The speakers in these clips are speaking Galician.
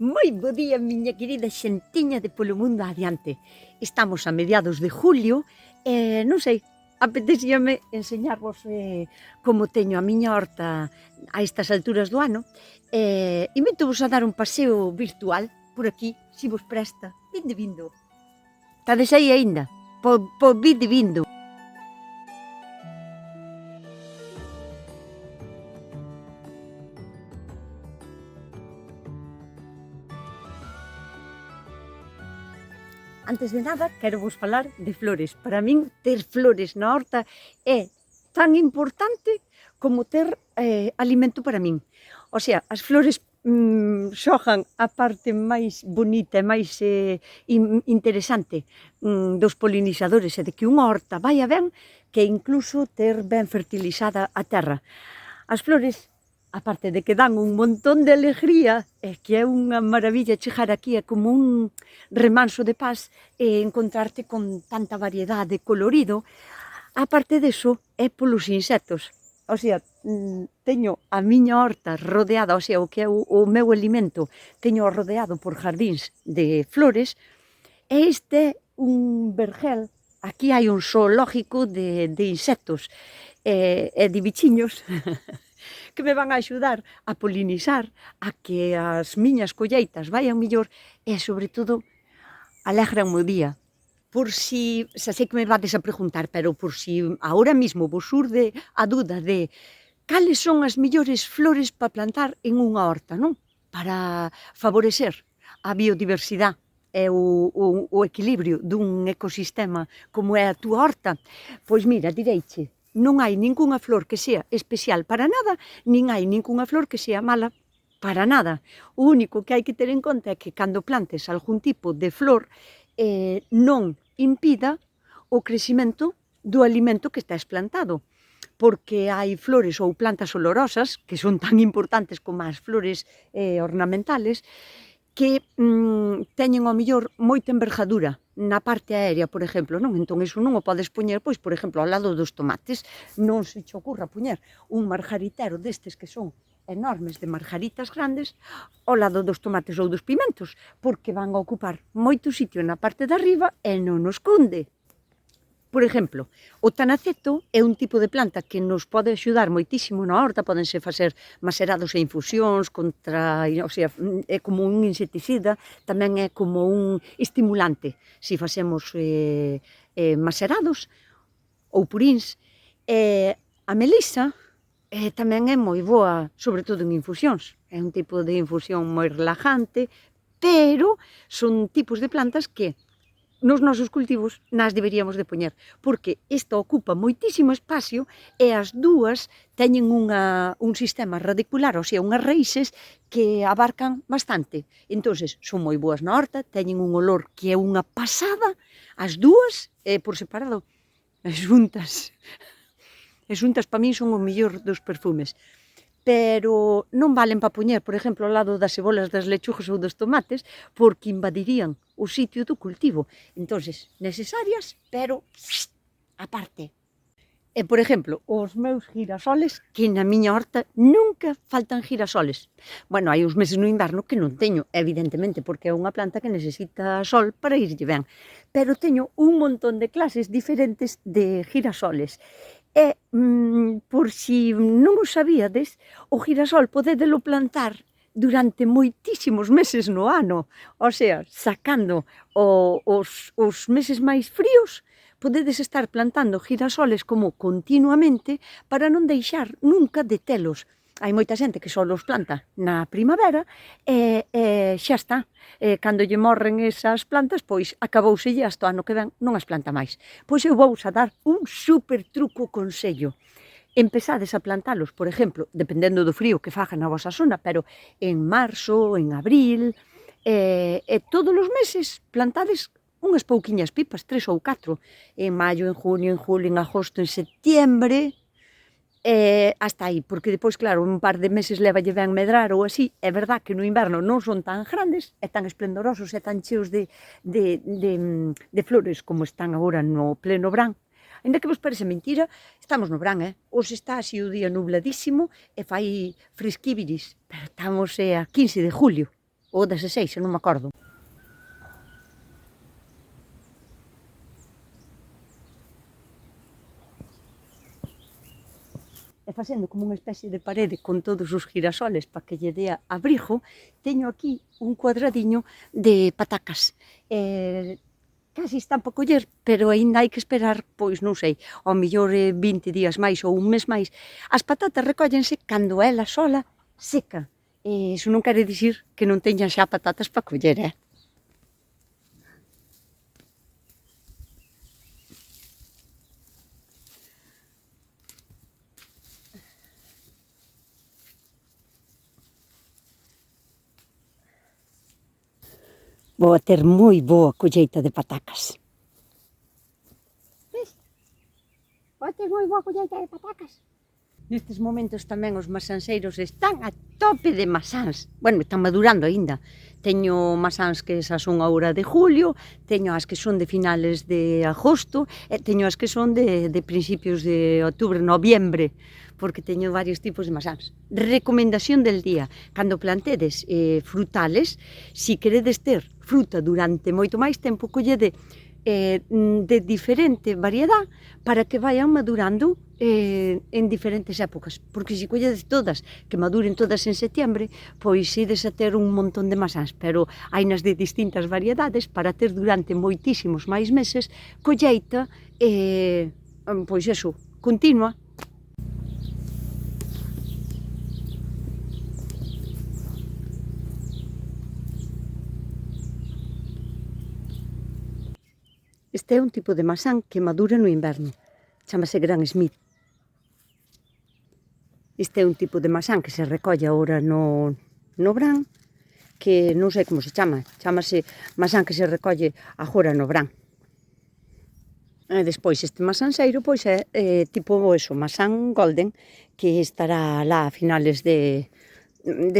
Moi bo día, miña querida xentiña de Polo Mundo Adiante. Estamos a mediados de julio e, non sei, apetecíame enseñarvos como teño a miña horta a estas alturas do ano. Invito-vos a dar un paseo virtual por aquí, se vos presta. Vinde vindo. Estades aí aínda? Vinde vindo. Antes de nada, quero vos falar de flores. Para min, ter flores na horta é tan importante como ter alimento para min. O sea, as flores xogan a parte máis bonita e máis interesante dos polinizadores e de que unha horta vaia ben, que incluso ter ben fertilizada a terra. As flores, aparte de que dan un montón de alegría, é que é unha maravilla chegar aquí, é como un remanso de paz e encontrarte con tanta variedade colorido. Aparte deso, é polos insectos. O sea, teño a miña horta rodeada, o sea, o que é o meu alimento, teño rodeado por jardíns de flores, e este é un vergel. Aquí hai un zoológico de insectos e de bichiños que me van a axudar a polinizar, a que as miñas colleitas vayan mellor e, sobre todo, alegran o día. Por si, xa sei que me vades a preguntar, pero por si ahora mismo vos urde a duda de cales son as mellores flores para plantar en unha horta, non? Para favorecer a biodiversidade e o equilibrio dun ecosistema como é a túa horta. Pois mira, direiche, non hai ningunha flor que sea especial para nada, nin hai ningunha flor que sea mala para nada. O único que hai que ter en conta é que cando plantes algún tipo de flor non impida o crecimento do alimento que estás plantado, porque hai flores ou plantas olorosas, que son tan importantes como as flores ornamentales, que teñen ao mellor moita envergadura na parte aérea, por exemplo, non? Entón, iso non o podes poñer, pois, por exemplo, ao lado dos tomates. Non se che ocurra poñer un margaritero destes que son enormes de margaritas grandes ao lado dos tomates ou dos pimentos, porque van a ocupar moito sitio na parte de arriba e non nos cunde. Por exemplo, o tanaceto é un tipo de planta que nos pode axudar moitísimo na horta, podense facer macerados e infusións contra, o sea, é como un insecticida, tamén é como un estimulante, se facemos macerados ou puríns. A melisa tamén é moi boa, sobre todo en infusións, é un tipo de infusión moi relajante, pero son tipos de plantas que nos nosos cultivos nas deberíamos de poñer, porque esta ocupa moitísimo espacio e as dúas teñen un sistema radicular, o sea, unhas raíces que abarcan bastante. Entonces, son moi boas na horta, teñen un olor que é unha pasada, as dúas, por separado, as xuntas para min son o mellor dos perfumes. Pero non valen para poñer, por exemplo, ao lado das cebolas, das lechugas ou dos tomates, porque invadirían o sitio do cultivo. Entonces, necesarias, pero aparte. E, por exemplo, os meus girasoles, que na miña horta nunca faltan girasoles. Bueno, hai uns meses no inverno que non teño, evidentemente, porque é unha planta que necesita sol para irlle ben. Pero teño un montón de clases diferentes de girasoles. E, por si non o sabíades, o girasol podédelo plantar durante moitísimos meses no ano. O sea, sacando os meses máis fríos, podedes estar plantando girasoles como continuamente para non deixar nunca de telos. Hai moita xente que só os planta na primavera e xa está. Cando lle morren esas plantas, pois acabouselle hasta o ano que ven, non as planta máis. Pois eu vou a dar un super truco consello. Empezades a plantalos, por exemplo, dependendo do frío que faga na vosa zona, pero en marzo, en abril, e todos os meses plantades unhas pouquiñas pipas, 3 ou 4, en maio, en junio, en julio, en agosto, en setiembre, hasta aí, porque depois, claro, un par de meses levalle ben medrar ou así. É verdad que no inverno non son tan grandes, e tan esplendorosos, e tan cheos de flores como están agora no pleno verán. Ainda que vos parece mentira, estamos no verán, Hoxe está así o día nubladísimo e fai fresquibiris, pero estamos a 15 de julio. ou 16, non me acordo. E facendo como unha especie de parede con todos os girasoles para que lle dea abrigo, teño aquí un cuadradiño de patacas. Casi están para coller, pero aínda hai que esperar, pois non sei, ao mellor 20 días máis ou un mes máis. As patatas recóllense cando ela sola seca. Iso non quere dicir que non teñan xa patatas para coller, Vou a ter moi boa colleita de patacas. Ves? Vou a ter moi boa colleita de patacas. Nestes momentos tamén os masanseiros están a tope de masáns. Bueno, están madurando aínda. Teño masáns que esas son agora de julio, teño as que son de finales de agosto e teño as que son de principios de outubro, noviembre, porque teño varios tipos de masáns. Recomendación del día: cando plantedes frutales, si queredes ter fruta durante moito máis tempo, collede de diferente variedad para que vayan madurando en diferentes épocas, porque se colledes todas, que maduren todas en setembro, pois ides a ter un montón de masáns, pero hai nas de distintas variedades para ter durante moitísimos máis meses colleita, pois eso, continua. Este é un tipo de masán que madura no inverno, chamase Gran Smith. Este é un tipo de masán que se recolle agora no verán, que non sei como se chama, chamase masán que se recolle agora no verán. E despois este masanseiro pois é tipo eso, masán golden, que estará lá a finales de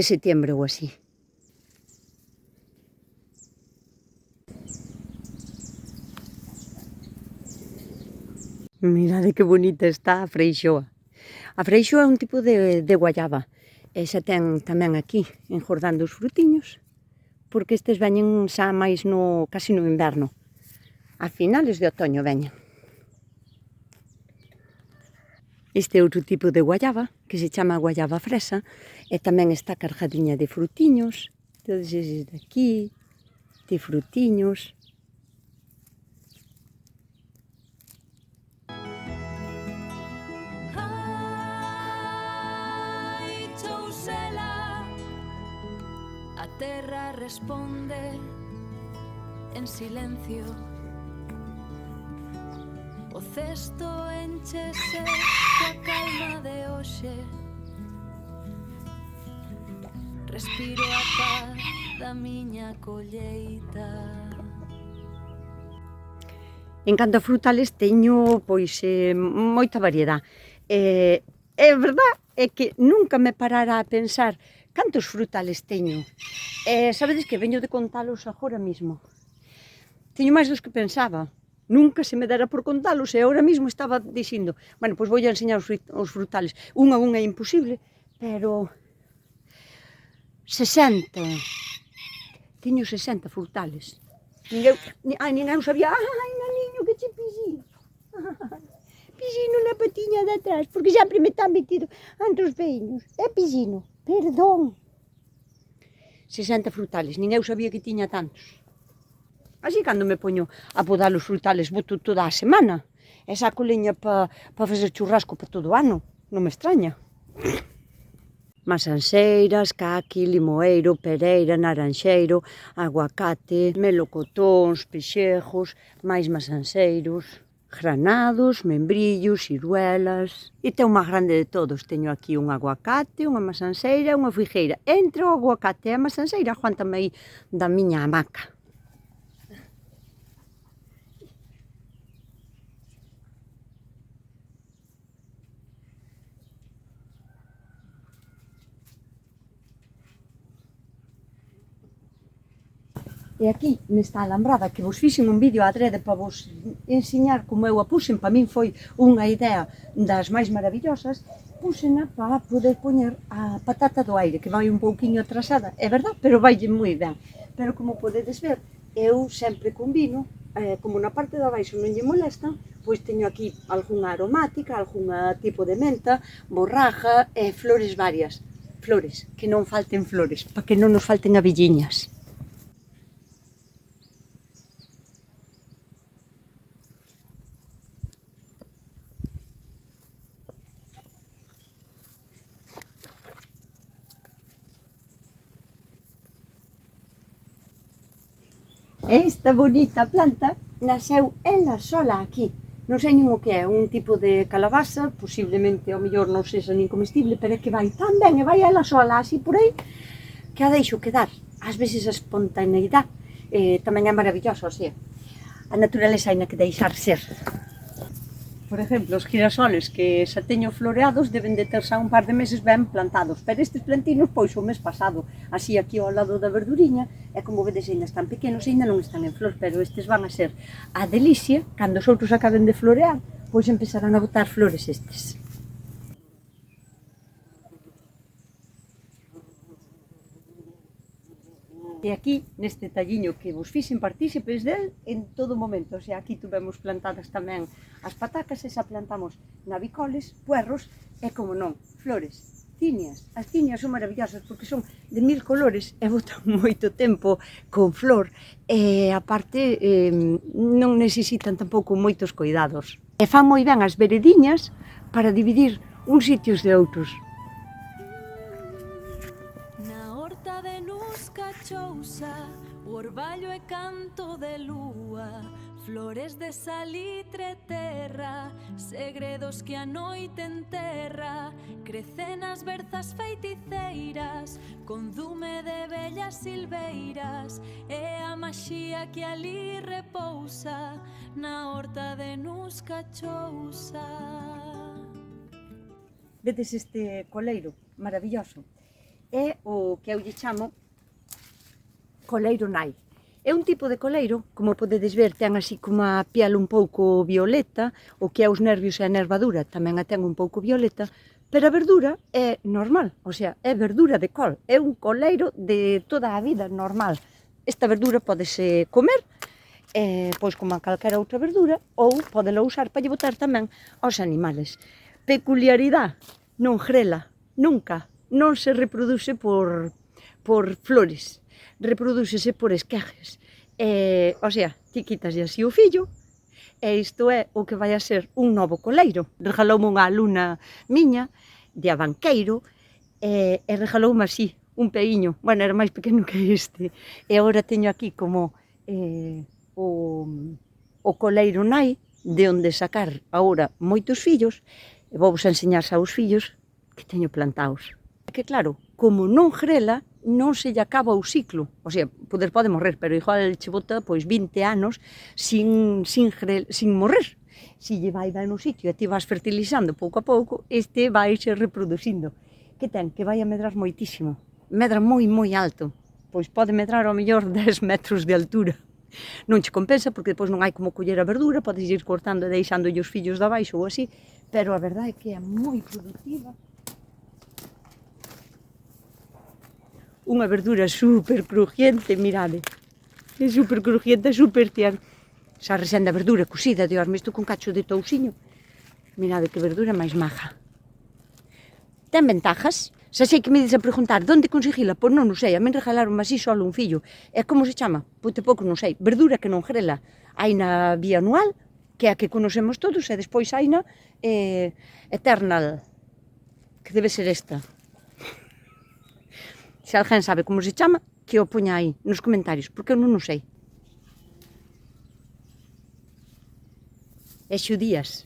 setembro ou así. Mirade que bonita está a freixoa. A freixoa é un tipo de guayaba. E xa ten tamén aquí, enjordando os frutiños, porque estes veñen xa máis casi no inverno. A finales de otoño veñen. Este é outro tipo de guayaba, que se chama guayaba fresa, e tamén está cargadiña de frutiños. Todos eses de aquí, de frutiños. A terra responde en silencio. O cesto enchese coa calma de hoxe. Respiro a paz da miña colleita. En canto a frutales teño pois moita variedade. É verdad é que nunca me parara a pensar cantos frutales teño. Sabedes que veño de contalos agora mesmo. Teño máis dos que pensaba. Nunca se me dera por contalos e agora mesmo estaba dicindo, bueno, pois vou a enseñar os frutales. Un a un é imposible, pero 60. Teño 60 frutales. Ninguén sabía, ai, naniño, que che pisino. Pisino na patiña de atrás, porque sempre me están metido entre os veiños. É pisino. Perdón. 60 frutales, nin eu sabía que tiña tantos. Así cando me poño a podar os frutales, boto toda a semana. E saco leña para facer churrasco para todo o ano, non me extraña. Masanseiras, caqui, limoeiro, pereira, naranxeiro, aguacate, melocotóns, pexejos, máis masanseiros, granados, membrillos, ciruelas. E ten o máis grande de todos, teño aquí un aguacate, unha masanseira e unha figueira. Entre o aguacate e a masanseira, aguántame aí da miña hamaca. E aquí, nesta alambrada, que vos fixen un vídeo adrede para vos ensiñar como eu a puxen, para min foi unha idea das máis maravillosas, púsena para poder poñer a patata do aire, que vai un pouquiño atrasada, é verdad, pero vaille moi ben. Pero como podedes ver, eu sempre combino, como na parte de abaixo non lle molesta, pois teño aquí algunha aromática, algunha tipo de menta, borraja e flores varias. Flores, que non falten flores, para que non nos falten abelliñas. Esta bonita planta nasceu ela sola aquí. Non sei nin o que é, un tipo de calabaza, posiblemente ao mellor non sexa nin comestible, pero é que vai tan ben e vai ela sola así por aí, que a deixo quedar. Ás veces a espontaneidade tamén é maravillosa, o sea, a naturaleza hai na que deixar ser. Por exemplo, os girasoles que xa teño floreados deben de ter xa un par de meses ben plantados, pero estes plantinos pois o mes pasado, así aquí ao lado da verduriña, e como vedes ainda están pequenos, ainda non están en flor, pero estes van a ser a delicia, cando os outros acaben de florear, pois empezarán a botar flores estes. E aquí, neste talliño que vos fixen partícipes del en todo momento, o sea, aquí tuvemos plantadas tamén as patacas e xa plantamos navicoles, puerros e, como non, flores, cinias. As cinias son maravillosas porque son de 1000 colores e botan moito tempo con flor e, aparte, non necesitan tampouco moitos cuidados. E fan moi ben as verediñas para dividir uns sitios de outros. Chousa, o orballo e canto de lúa, flores de salitre terra, segredos que a noite enterra, crecen as berzas feiticeiras, con zume de vellas silveiras, e a maxía que ali repousa, na horta de Nusca Chousa. Vedes este coleiro maravilloso? É o que eu lle chamo coleiro nai. É un tipo de coleiro, como podedes ver, ten así como a piel un pouco violeta, o que é os nervios e a nervadura tamén a ten un pouco violeta, pero a verdura é normal, o sea, é verdura de col, é un coleiro de toda a vida normal. Esta verdura podese comer, pois como a calquera outra verdura, ou podela usar para lle botar tamén aos animales. Peculiaridade, non grela, nunca, non se reproduce por flores, reprodúcese por esquejes. O sea, ti quitas así o fillo, e isto é o que vai a ser un novo coleiro. Regaloume unha alumna miña, de Abanqueiro, e regaloume así, un peiño. Bueno, era máis pequeno que este. E agora teño aquí como o coleiro nai, de onde sacar agora moitos fillos, e vou vos enseñar xa os fillos que teño plantados. Que claro, como non grela, non se lle acaba o ciclo, o sea, pode morrer, pero igual che bota pois 20 anos sin morrer. Si lle vai ben no sitio e ti vas fertilizando pouco a pouco, este vai se reproducindo. Que ten? Que vai a medrar moitísimo. Medra moi, moi alto. Pois pode medrar ao mellor 10 metros de altura. Non che compensa porque depois non hai como coller a verdura, podes ir cortando e deixando os fillos de abaixo ou así, pero a verdade é que é moi productiva. Unha verdura super crujiente, mirade. É super crujiente, super tierna. Xa resende a verdura cocida, Dios, isto con cacho de tousiño. Mirade que verdura máis maja. Ten ventajas. Xa sei que me dices a preguntar, onde conseguila? Pois non o sei, a min regalaron así solo un fillo. E como se chama? Pois tampouco non sei. Verdura que non grela. Hai na bianual, que é a que conocemos todos, e despois hai na Eternal, que debe ser esta. Se alguén sabe como se chama, que o poña aí nos comentarios, porque eu non o sei. E xudías.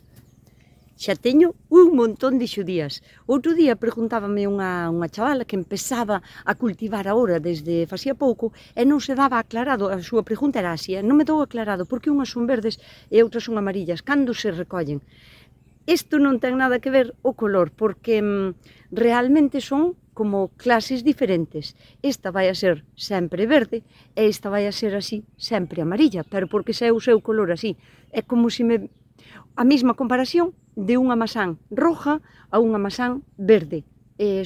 Xa teño un montón de xudías. Outro día preguntábame unha chavala que empezaba a cultivar agora desde facía pouco e non se daba aclarado, a súa pregunta era así, non me dou aclarado porque unhas son verdes e outras son amarillas, cando se recollen? Isto non ten nada que ver o color, porque realmente son como clases diferentes. Esta vai a ser sempre verde e esta vai a ser así sempre amarilla, pero porque xa é o seu color así. É como se a mesma comparación de unha masán roja a unha masán verde.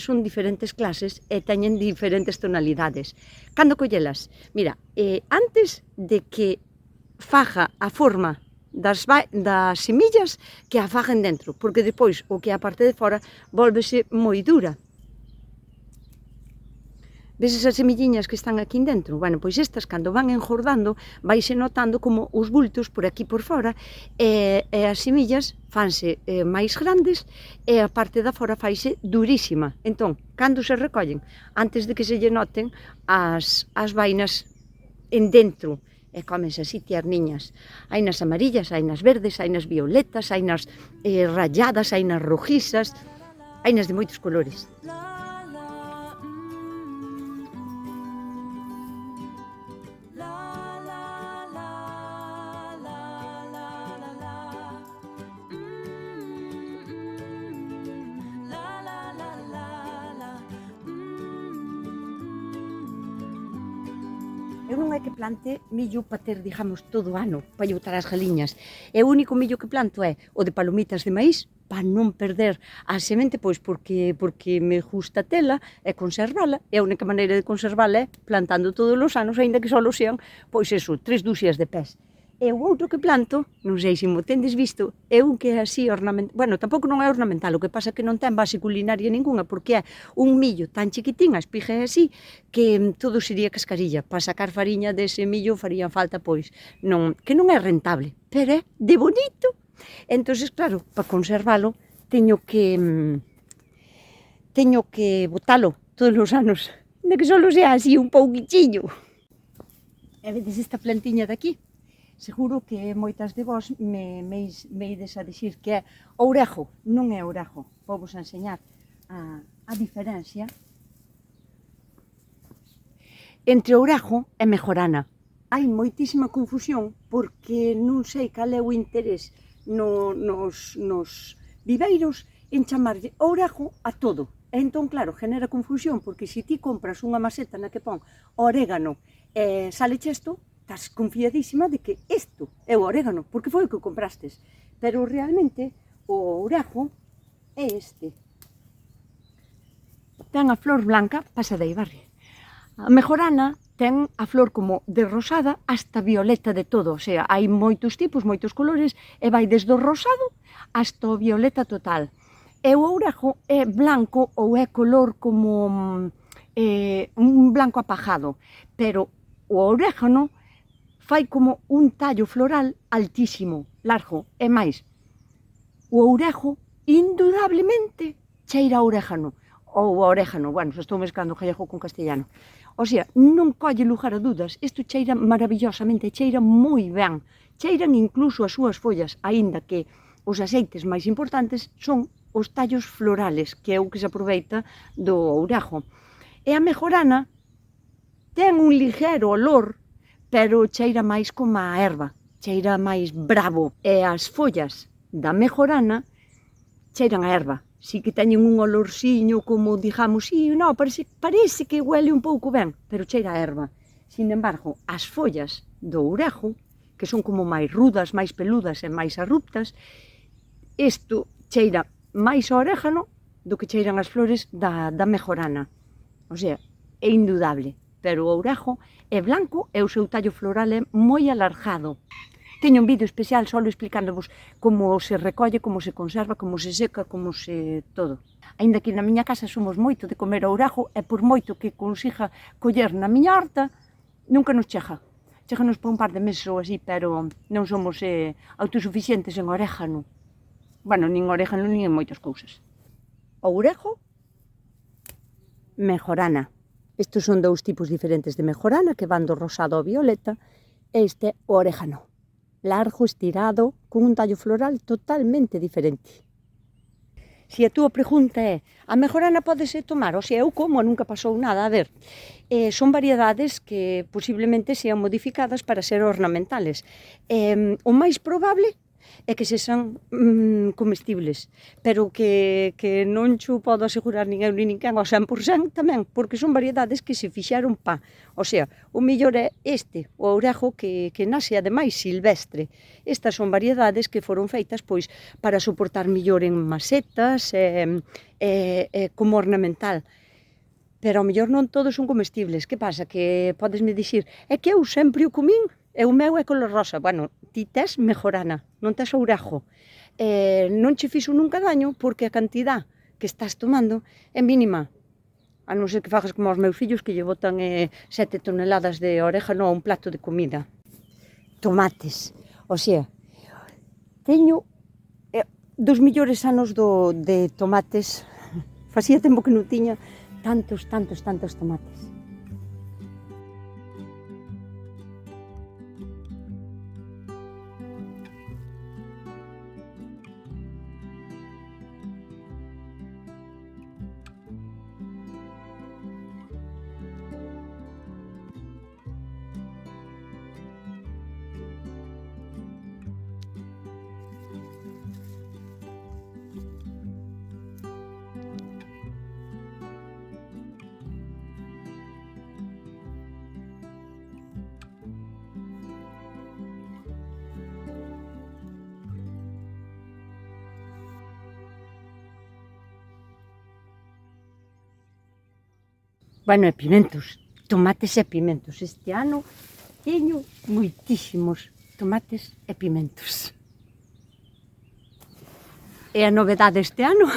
Son diferentes clases e teñen diferentes tonalidades. Cando collelas? Mira, antes de que faja a forma das semillas, que a fagen dentro, porque depois o que é a parte de fora volvese moi dura. Ves esas semilliñas que están aquí dentro? Bueno, pois estas, cando van enjordando, vaise notando como os bultos por aquí por fora, e as semillas fanse máis grandes, e a parte da fora faise durísima. Entón, cando se recollen, antes de que se lle noten as vainas en dentro, e comense así tierniñas. Hai nas amarillas, hai nas verdes, hai nas violetas, hai nas ralladas, hai nas rojizas, hai nas de moitos colores. Eu non é que plante millo para ter, digamos, todo o ano, para lle botar as galiñas. E o único millo que planto é o de palomitas de maíz, para non perder a semente, pois porque me gusta tela e conservala, e a única maneira de conservala é plantando todos os anos, aínda que só sean, pois eso, 3 dúcias de pés. E o outro que planto, non sei se mo tendes visto, é un que é así ornamental, bueno, tampouco non é ornamental, o que pasa é que non ten base culinaria ninguna, porque é un millo tan chiquitín, a espiga é así, que todo sería cascarilla. Para sacar fariña dese millo faría falta, pois, que non é rentable, pero é de bonito. Entonces, claro, para conservalo, teño que botalo todos os anos, de que só sea así un pouquichiño. E vedes esta plantiña de aquí? Seguro que moitas de vós me ides a dicir que é ourejo. Non é ourejo. Vou vos enseñar a diferencia entre ourejo e mejorana. Hai moitísima confusión porque non sei cal é o interés nos viveiros en chamarlle ourejo a todo. E entón, claro, genera confusión porque se ti compras unha maceta na que pon orégano e sale chesto, estás confiadísima de que isto é o orégano, porque foi o que comprastes. Pero realmente o ourejo é este. Ten a flor blanca, pasa de aí, barre. A mejorana ten a flor como de rosada hasta violeta de todo, o sea, hai moitos tipos, moitos colores, e vai desde o rosado hasta o violeta total. E o ourejo é blanco ou é color como un blanco apagado, pero o orégano fai como un tallo floral altísimo, largo, e máis. O ourejo, indudablemente, cheira a orégano, ou a orégano, bueno, se estou mezclando gallego con castellano. O sea, non colle lugar a dudas, isto cheira maravillosamente, cheira moi ben, cheiran incluso as súas follas, aínda que os aceites máis importantes son os tallos florales, que é o que se aproveita do ourejo. E a mejorana ten un ligero olor, pero cheira máis como a erva, cheira máis bravo. E as follas da mejorana cheiran a erva. Si que teñen un olorciño como, digamos, parece que huele un pouco ben, pero cheira a erva. Sin embargo, as follas do ourejo, que son como máis rudas, máis peludas e máis abruptas, isto cheira máis a orégano do que cheiran as flores da mejorana. O sea, é indudable. Pero o ourejo é blanco e o seu tallo floral é moi alargado. Teño un vídeo especial só explicándovos como se recolle, como se conserva, como se seca, como se todo. Aínda que na miña casa somos moito de comer ourejo e por moito que consiga coller na miña horta, nunca nos chega. Cheganos por un par de meses ou así, pero non somos autosuficientes en orégano. Bueno, nin orégano nin en moitas cousas. Ourejo, mejorana. Estes son dous tipos diferentes de mejorana que van do rosado ao violeta. Este é o orégano, largo, estirado, con un tallo floral totalmente diferente. Se a túa pregunta é, a mejorana pódese tomar? O sea, eu como, nunca pasou nada. A ver, son variedades que posiblemente sean modificadas para ser ornamentales. O máis probable e que sexan comestibles, pero que non cho podo asegurar nin eu nin ninguén ao 100% tamén, porque son variedades que se fixaron pa. O sea, o mellor é o ourejo que nace ademais silvestre. Estas son variedades que foron feitas pois para soportar mellor en macetas como ornamental. Pero ao mellor non todos son comestibles. Que pasa? Que podesme dicir, é que eu sempre o comín, e o meu é color rosa. Bueno, ti tes mejorana, non tes ourejo. Non che fixo nunca daño porque a cantidad que estás tomando é mínima. A non ser que fagas como os meus fillos que lle botan 7 toneladas de orégano a un plato de comida. Tomates. O sea, teño dos millores anos de tomates. Facía tempo que non tiña tantos tomates. Bueno, e pimentos, tomates e pimentos. Este ano teño moitísimos tomates e pimentos. E a novedade este ano,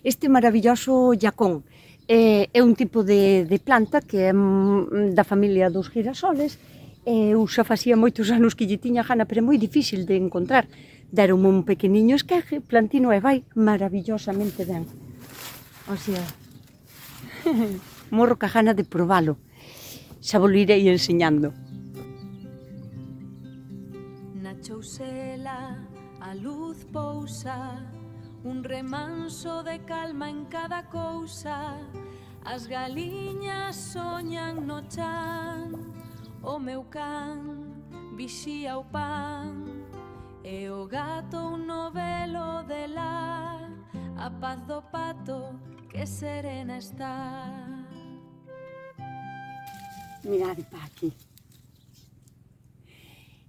este maravilloso yacón. É un tipo de planta que é da familia dos girasoles. Eu xa facía moitos anos que lle tiña gana, pero é moi difícil de encontrar. Deronme un pequeniño esqueje, plantino e vai maravillosamente ben. O sea, morro ca gana de probalo. Xa vos irei enseñando. Na chousela a luz pousa, un remanso de calma en cada cousa. As galiñas soñan no chan, o meu can vixía o pan, e o gato un novelo de la, a paz do pato que serena está. Mirade pa aquí.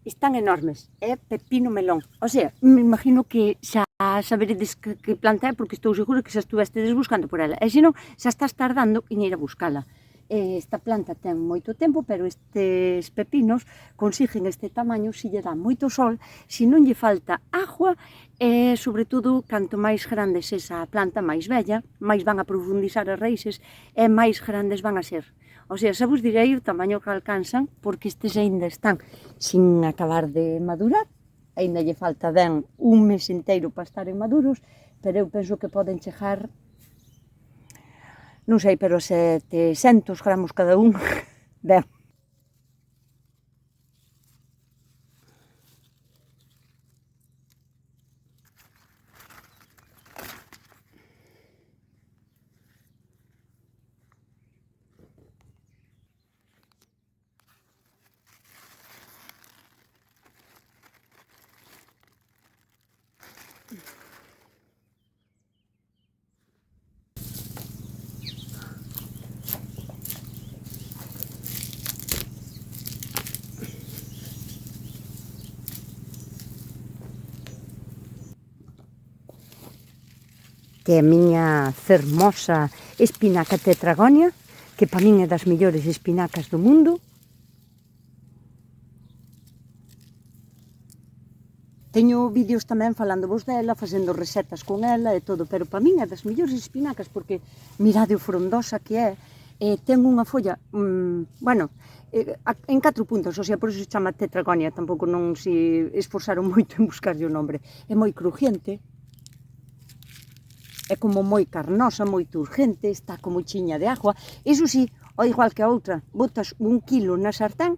Están enormes, é pepino melón. O sea, me imagino que xa saberedes que planta é, porque estou segura que xa estuvestedes buscando por ela. E senón, xa estás tardando en ir a buscala. Esta planta ten moito tempo, pero estes pepinos consiguen este tamaño se lle dá moito sol, se non lle falta agua, e, sobre todo, canto máis grande é esa planta, máis bella, máis van a profundizar as raíces e máis grandes van a ser. O sea, xa vos direi o tamaño que alcanzan, porque estes aínda están sin acabar de madurar, aínda lle falta ben un mes inteiro para estaren maduros, pero eu penso que poden chegar, non sei, pero 700 gramos cada un, ben. Que é a miña fermosa espinaca tetragonia, que para min é das mellores espinacas do mundo. Teño vídeos tamén falándovos dela, facendo recetas con ela e todo, pero para min é das mellores espinacas, porque mirade o frondosa que é, ten unha folla, bueno, en 4 puntas, o sea, por iso se chama tetragonia, tampouco non se esforzaron moito en buscarlle o nombre. É moi crujiente, é como moi carnosa, moi turgente, está como chiña de agua. Iso sí, ao igual que a outra, botas 1 kilo na sartén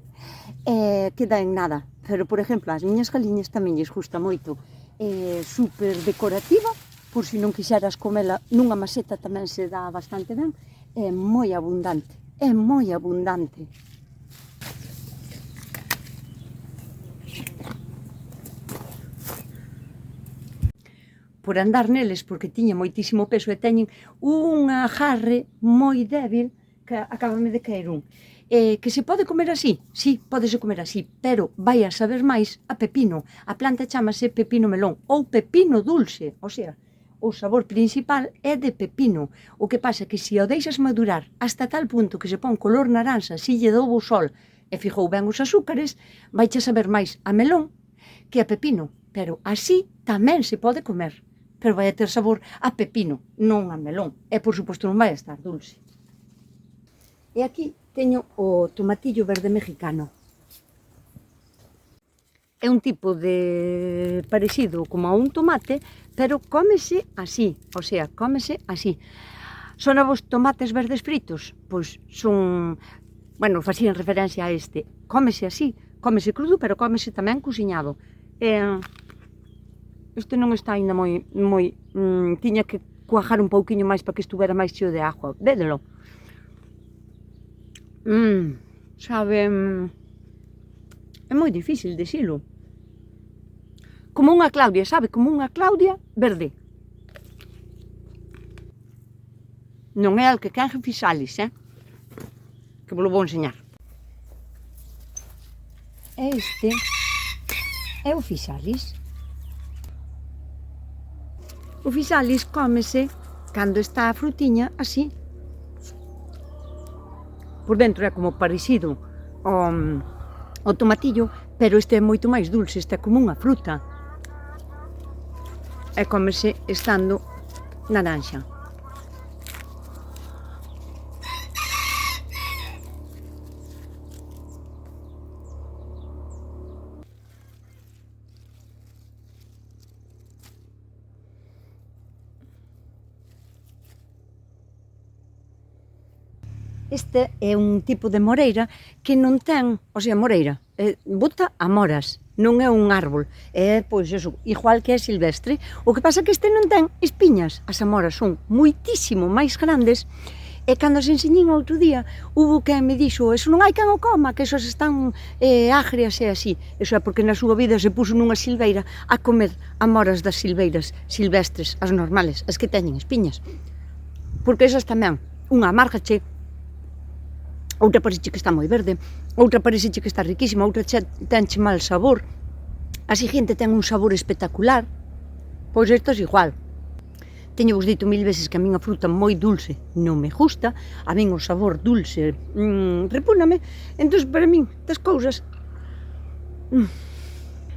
e queda en nada. Pero, por exemplo, as miñas galiñas tamén lles gusta moito. É super decorativa, por se non quixeras comela nunha maseta tamén se dá bastante ben. É moi abundante, é moi abundante. por andar neles, porque tiña moitísimo peso e teñen un agarre moi débil, que acabame de caer un. Que se pode comer así? Sí, pódese comer así, pero vai a saber máis a pepino. A planta chamase pepino melón ou pepino dulce, o sea, o sabor principal é de pepino. O que pasa é que se o deixas madurar hasta tal punto que se pon color naranxa, si lle dou o sol e fijou ben os azúcares, vai a saber máis a melón que a pepino, pero así tamén se pode comer, pero vai a ter sabor a pepino, non a melón, e por suposto non vai a estar dulce. E aquí teño o tomatillo verde mexicano. É un tipo de parecido como a un tomate, pero cómese así, o sea, cómese así. Son os tomates verdes fritos? Pois son, bueno, facían referencia a este. Cómese así, cómese crudo, pero cómese tamén cociñado. Este non está ainda moi, tiña que cuajar un pouquiño máis para que estuvera máis cheo de agua. Védelo. Sabe, é moi difícil dicilo. Como unha Claudia, sabe? Como unha Claudia verde. Non é alquequenje fisalis, que vos lo vou enseñar. Este é o fisalis. O fisalis cómese cando está a frutiña así. Por dentro é como parecido ao tomatillo, pero este é moito máis dulce, este é como unha fruta. E cómese estando naranxa. Este é un tipo de moreira que non ten, o sea, moreira, bota amoras, non é un árbol, é, pois, eso, igual que é silvestre. O que pasa é que este non ten espiñas, as amoras son moitísimo máis grandes, e cando se enseñín outro día, hubo quen me dixo, eso non hai quen o coma, que esos están agrias e así. Eso é porque na súa vida se puso nunha silveira a comer amoras das silveiras silvestres, as normales, as que teñen espiñas. Porque esas tamén, unha amárgache, outra parece que está moi verde, outra parece que está riquísima, outra tenche mal sabor, a seguinte ten un sabor espectacular, pois estos igual. Teño vos dito 1000 veces que a min a fruta moi dulce non me gusta, a min o sabor dulce repúname, entón para min das cousas.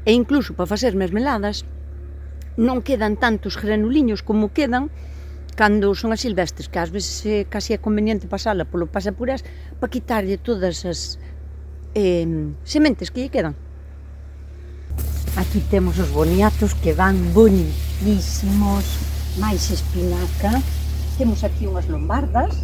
E incluso para facer mermeladas non quedan tantos granuliños como quedan cando son as silvestres, que ás veces casi é conveniente pasala polo pasapurés para quitarlle todas as sementes que lle quedan. Aquí temos os boniatos que van bonísimos, máis espinaca, temos aquí unhas lombardas.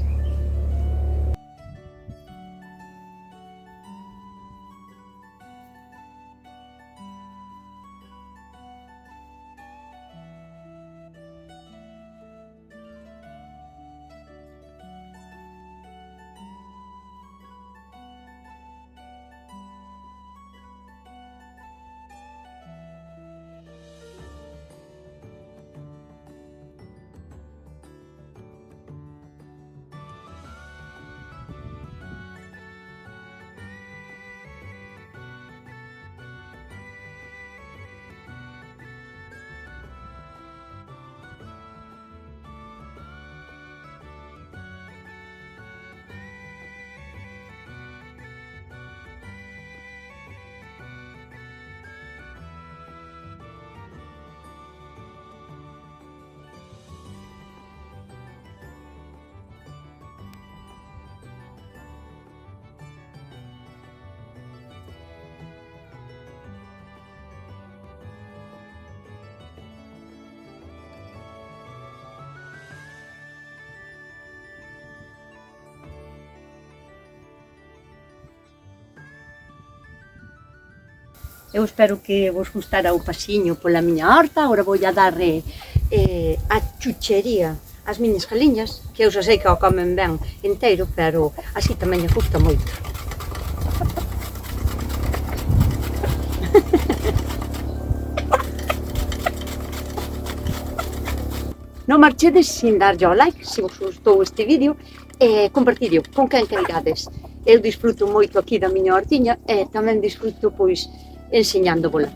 Eu espero que vos gustara o pasiño pola miña horta. Agora vou a darle a chuchería ás miñas galiñas, que eu xa sei que o comen ben inteiro, pero así tamén lle gusta moito. non marchedes sin darlle ao like se vos gustou este vídeo e compartillo con quen queirades. Eu disfruto moito aquí da miña hortiña e tamén disfruto pois enseñándovola.